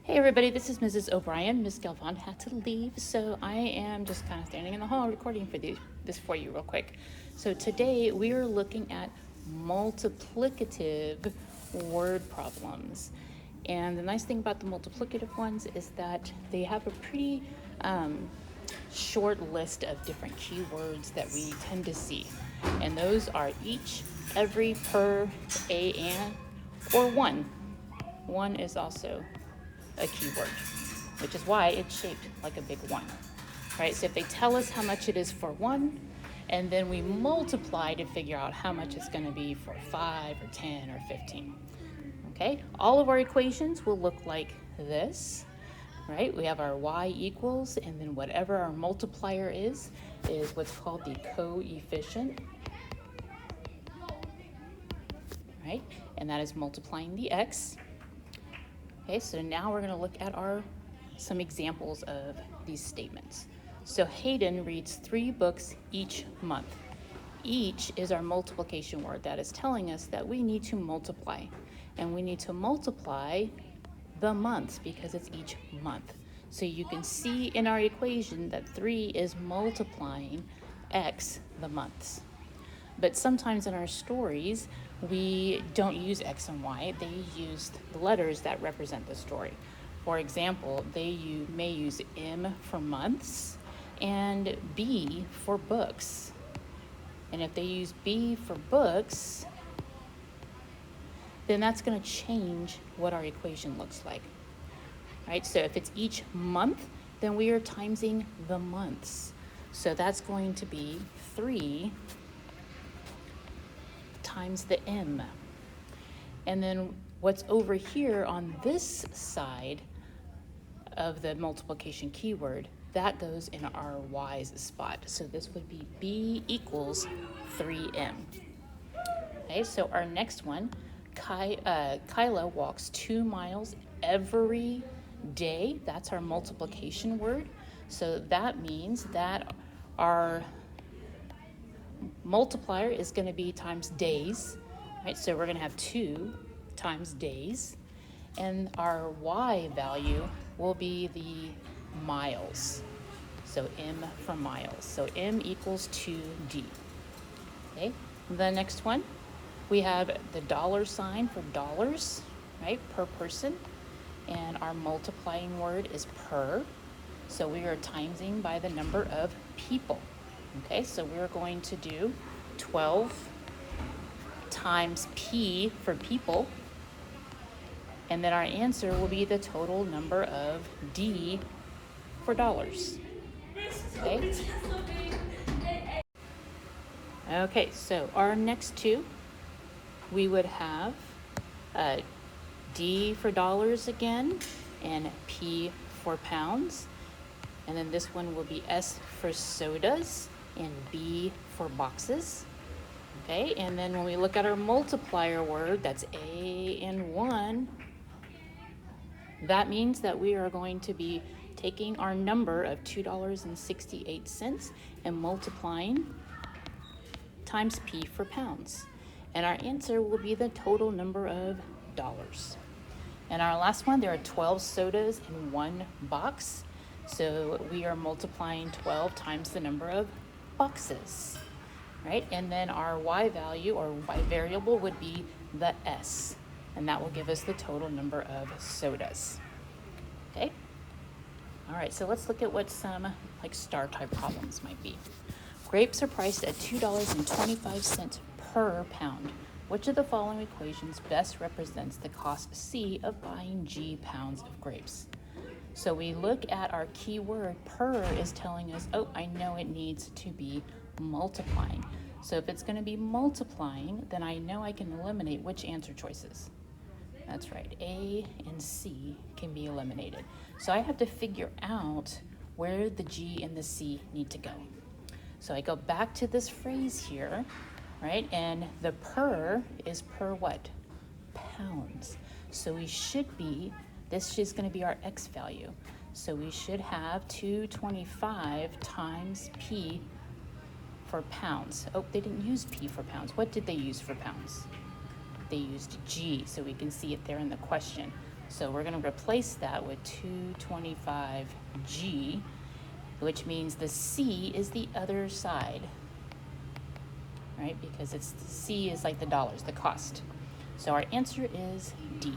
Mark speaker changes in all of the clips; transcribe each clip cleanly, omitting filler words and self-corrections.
Speaker 1: Hey everybody, this is Mrs. O'Brien. Miss Galvan had to leave, so I am just kind of standing in the hall recording for this for you real quick. So today we are looking at multiplicative word problems. And the nice thing about the multiplicative ones is that they have a pretty short list of different keywords that we tend to see. And those are each, every, per, a, and, or one. One is also a keyword, which is why it's shaped like a big one, right? So if they tell us how much it is for one, and then we multiply to figure out how much it's going to be for 5 or 10 or 15, okay? All of our equations will look like this, right? We have our y equals, and then whatever our multiplier is what's called the coefficient, right? And that is multiplying the x. Okay, so now we're going to look at some examples of these statements. So Hayden reads 3 books each month. Each is our multiplication word that is telling us that we need to multiply. And we need to multiply the months because it's each month. So you can see in our equation that 3 is multiplying x the months. But sometimes in our stories, we don't use X and Y. They use the letters that represent the story. For example, they may use M for months and B for books. And if they use B for books, then that's going to change what our equation looks like. Right? So if it's each month, then we are timesing the months. So that's going to be 3 times the M. And then what's over here on this side of the multiplication keyword, that goes in our Y's spot. So this would be B equals 3M. Okay, so our next one, Kyla walks 2 miles every day. That's our multiplication word. So that means that our multiplier is going to be times days, right? So we're going to have 2 times days, and our y value will be the miles. So M for miles. So M equals 2D. Okay, the next one, we have the $ for dollars, right, per person, and our multiplying word is per. So we are timesing by the number of people. Okay, so we're going to do 12 times P for people, and then our answer will be the total number of D for dollars. Okay, okay, so our next two, we would have D for dollars again, and P for pounds, and then this one will be S for sodas, and B for boxes. Okay, and then when we look at our multiplier word, that's A and 1, that means that we are going to be taking our number of $2.68 and multiplying times P for pounds. And our answer will be the total number of dollars. And our last one, there are 12 sodas in 1 box. So we are multiplying 12 times the number of boxes, right? And then our y value or y variable would be the S, and that will give us the total number of sodas. Okay? All right, so let's look at what some like star type problems might be. Grapes are priced at $2.25 per pound. Which of the following equations best represents the cost C of buying G pounds of grapes? So we look at our keyword per is telling us, oh, I know it needs to be multiplying. So if it's going to be multiplying, then I know I can eliminate which answer choices. That's right, A and C can be eliminated. So I have to figure out where the G and the C need to go. So I go back to this phrase here, right? And the per is per what? Pounds. So we should be, this is going to be our X value. So we should have 225 times P for pounds. Oh, they didn't use P for pounds. What did they use for pounds? They used G, so we can see it there in the question. So we're going to replace that with 225G, which means the C is the other side, right? Because it's C is like the dollars, the cost. So our answer is D.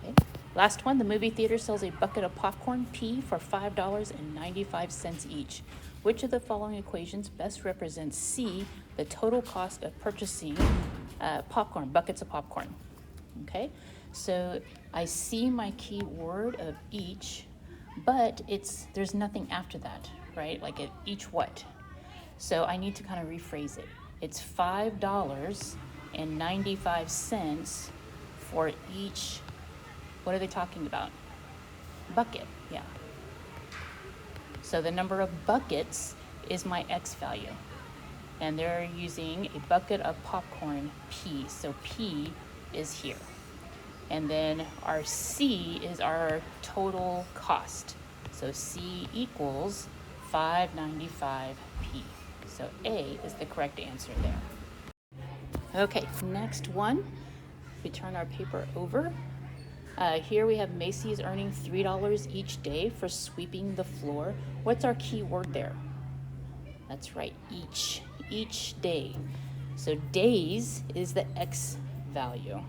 Speaker 1: Okay. Last one, the movie theater sells a bucket of popcorn, P, for $5.95 each. Which of the following equations best represents C, the total cost of purchasing popcorn, buckets of popcorn? Okay, so I see my key word of each, but there's nothing after that, right? Like each what? So I need to kind of rephrase it. It's $5.95 for each, what are they talking about? Bucket, yeah. So the number of buckets is my X value. And they're using a bucket of popcorn, P. So P is here. And then our C is our total cost. So C equals 595P. So A is the correct answer there. Okay, next one. We turn our paper over. Here we have Macy's earning $3 each day for sweeping the floor. What's our key word there? That's right, each day. So days is the X value.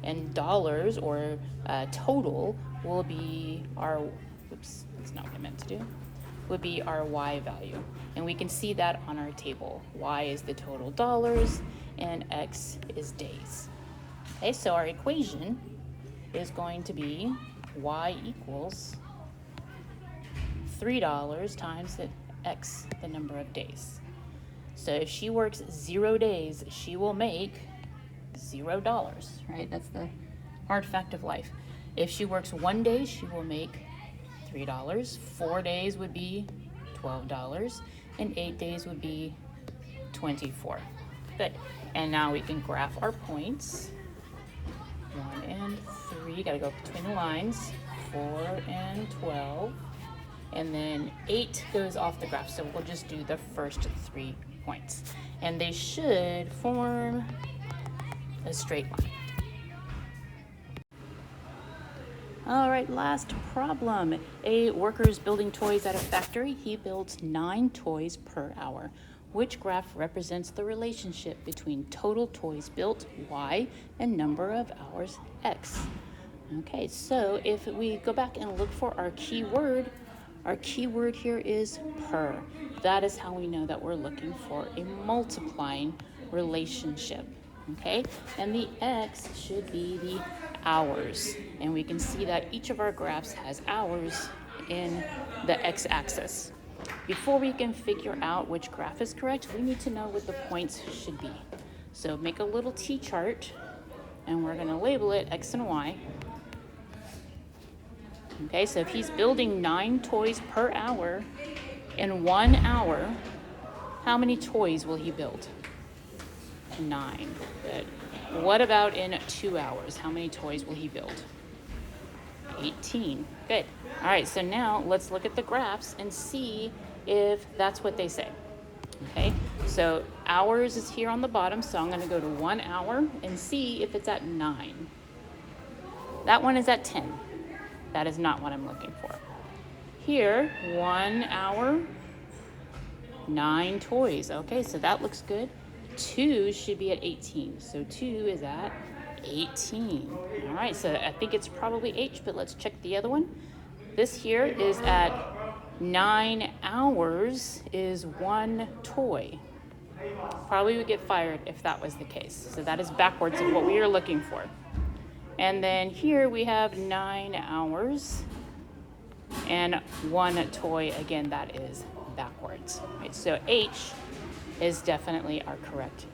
Speaker 1: And dollars or total will be our, oops, that's not what I meant to do, would be our Y value. And we can see that on our table. Y is the total dollars and X is days. Okay, so our equation is going to be Y equals $3 times the X, the number of days. So if she works 0 days, she will make $0, right? That's the hard fact of life. If she works 1 day, she will make $3. 4 days would be $12, and 8 days would be $24. Good. And now we can graph our points. 1 and 3, gotta go between the lines. 4 and 12. And then 8 goes off the graph, so we'll just do the first 3 points. And they should form a straight line. All right, last problem. A worker is building toys at a factory. He builds 9 toys per hour. Which graph represents the relationship between total toys built, Y, and number of hours, X? Okay, so if we go back and look for our keyword here is per. That is how we know that we're looking for a multiplying relationship. Okay, and the X should be the hours. And we can see that each of our graphs has hours in the X-axis. Before we can figure out which graph is correct, we need to know what the points should be. So make a little T-chart, and we're gonna label it X and Y. Okay, so if he's building 9 toys per hour, in 1 hour, how many toys will he build? 9. Good. What about in 2 hours? How many toys will he build? 18. Good. All right, so now let's look at the graphs and see if that's what they say. Okay, so hours is here on the bottom, so I'm going to go to 1 hour and see if it's at 9. That one is at 10. That is not what I'm looking for. Here, 1 hour, 9 toys. Okay, so that looks good. 2 should be at 18. So 2 is at 18. All right, so I think it's probably H, but let's check the other one. This here is at 9 hours is 1 toy. Probably would get fired if that was the case. So that is backwards of what we are looking for. And then here we have 9 hours and 1 toy. Again, that is backwards. Right, so H is definitely our correct